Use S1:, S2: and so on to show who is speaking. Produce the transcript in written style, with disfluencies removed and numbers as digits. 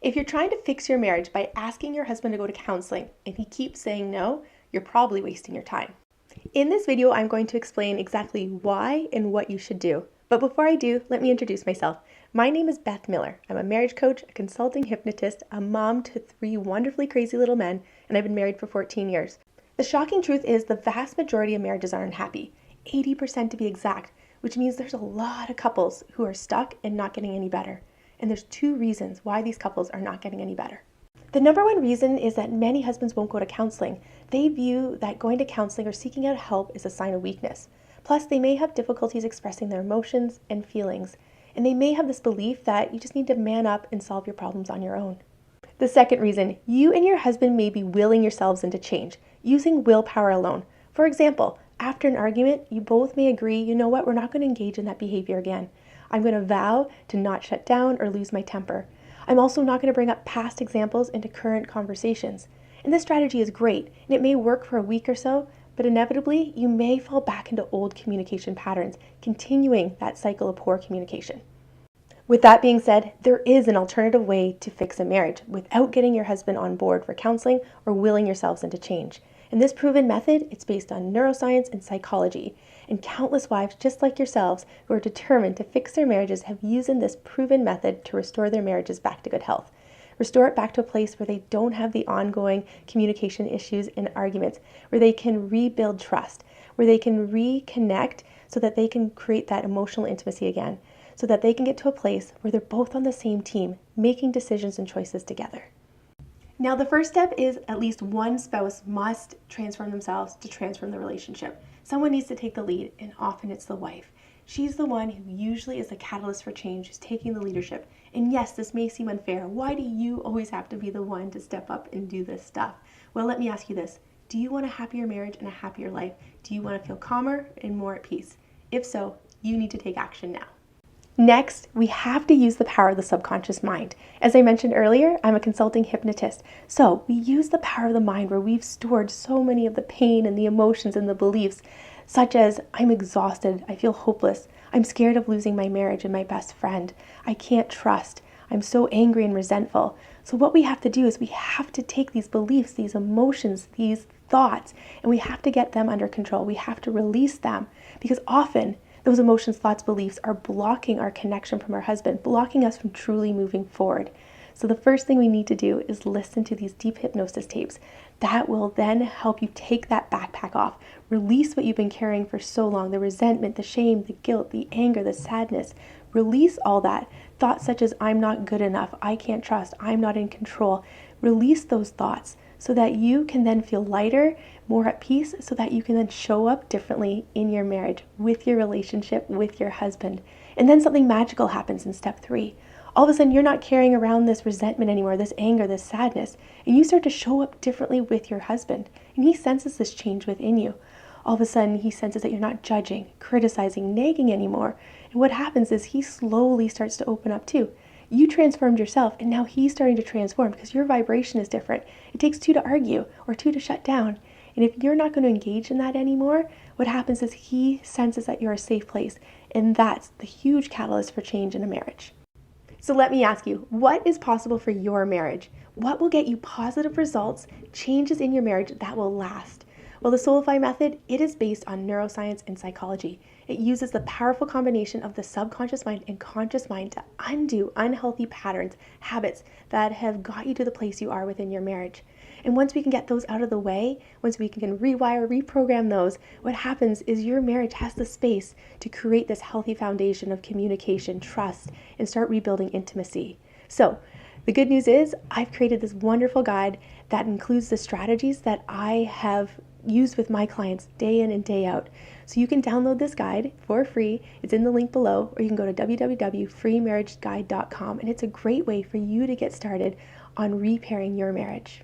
S1: If you're trying to fix your marriage by asking your husband to go to counseling and he keeps saying no, you're probably wasting your time. In this video, I'm going to explain exactly why and what you should do. But before I do, let me introduce myself. My name is Beth Miller. I'm a marriage coach, a consulting hypnotist, a mom to 3 wonderfully crazy little men, and I've been married for 14 years. The shocking truth is the vast majority of marriages are unhappy, 80% to be exact, which means there's a lot of couples who are stuck and not getting any better. And there's 2 reasons why these couples are not getting any better. The number 1 reason is that many husbands won't go to counseling. They view that going to counseling or seeking out help is a sign of weakness. Plus, they may have difficulties expressing their emotions and feelings, and they may have this belief that you just need to man up and solve your problems on your own. The second reason, you and your husband may be willing yourselves into change, using willpower alone. For example, after an argument, you both may agree, you know what, we're not going to engage in that behavior again. I'm going to vow to not shut down or lose my temper. I'm also not going to bring up past examples into current conversations. And this strategy is great, and it may work for a week or so, but inevitably, you may fall back into old communication patterns, continuing that cycle of poor communication. With that being said, there is an alternative way to fix a marriage without getting your husband on board for counseling or willing yourselves into change. And this proven method, it's based on neuroscience and psychology. And countless wives just like yourselves who are determined to fix their marriages have used this proven method to restore their marriages back to good health. Restore it back to a place where they don't have the ongoing communication issues and arguments, where they can rebuild trust, where they can reconnect so that they can create that emotional intimacy again, so that they can get to a place where they're both on the same team, making decisions and choices together. Now, the first step is at least one spouse must transform themselves to transform the relationship. Someone needs to take the lead, and often it's the wife. She's the one who usually is the catalyst for change, who's taking the leadership. And yes, this may seem unfair. Why do you always have to be the one to step up and do this stuff? Well, let me ask you this. Do you want a happier marriage and a happier life? Do you want to feel calmer and more at peace? If so, you need to take action now. Next, we have to use the power of the subconscious mind. As I mentioned earlier, I'm a consulting hypnotist. So we use the power of the mind where we've stored so many of the pain and the emotions and the beliefs, such as I'm exhausted, I feel hopeless, I'm scared of losing my marriage and my best friend, I can't trust, I'm so angry and resentful. So what we have to do is we have to take these beliefs, these emotions, these thoughts, and we have to get them under control. We have to release them because often those emotions, thoughts, beliefs are blocking our connection from our husband, blocking us from truly moving forward. So the first thing we need to do is listen to these deep hypnosis tapes. That will then help you take that backpack off, release what you've been carrying for so long, the resentment, the shame, the guilt, the anger, the sadness. Release all that. Thoughts such as I'm not good enough, I can't trust, I'm not in control. Release those thoughts so that you can then feel lighter, more at peace, so that you can then show up differently in your marriage, with your relationship, with your husband. And then something magical happens in step 3. All of a sudden, you're not carrying around this resentment anymore, this anger, this sadness, and you start to show up differently with your husband. And he senses this change within you. All of a sudden, he senses that you're not judging, criticizing, nagging anymore. And what happens is he slowly starts to open up too. You transformed yourself, and now he's starting to transform because your vibration is different. It takes 2 to argue or 2 to shut down. And if you're not going to engage in that anymore, what happens is he senses that you're a safe place. And that's the huge catalyst for change in a marriage. So let me ask you, what is possible for your marriage? What will get you positive results, changes in your marriage that will last? Well, the Soulify method, it is based on neuroscience and psychology. It uses the powerful combination of the subconscious mind and conscious mind to undo unhealthy patterns, habits that have got you to the place you are within your marriage. And once we can get those out of the way, once we can rewire, reprogram those, what happens is your marriage has the space to create this healthy foundation of communication, trust, and start rebuilding intimacy. So the good news is I've created this wonderful guide that includes the strategies that I have used with my clients day in and day out. So you can download this guide for free. It's in the link below, or you can go to www.freemarriageguide.com, and it's a great way for you to get started on repairing your marriage.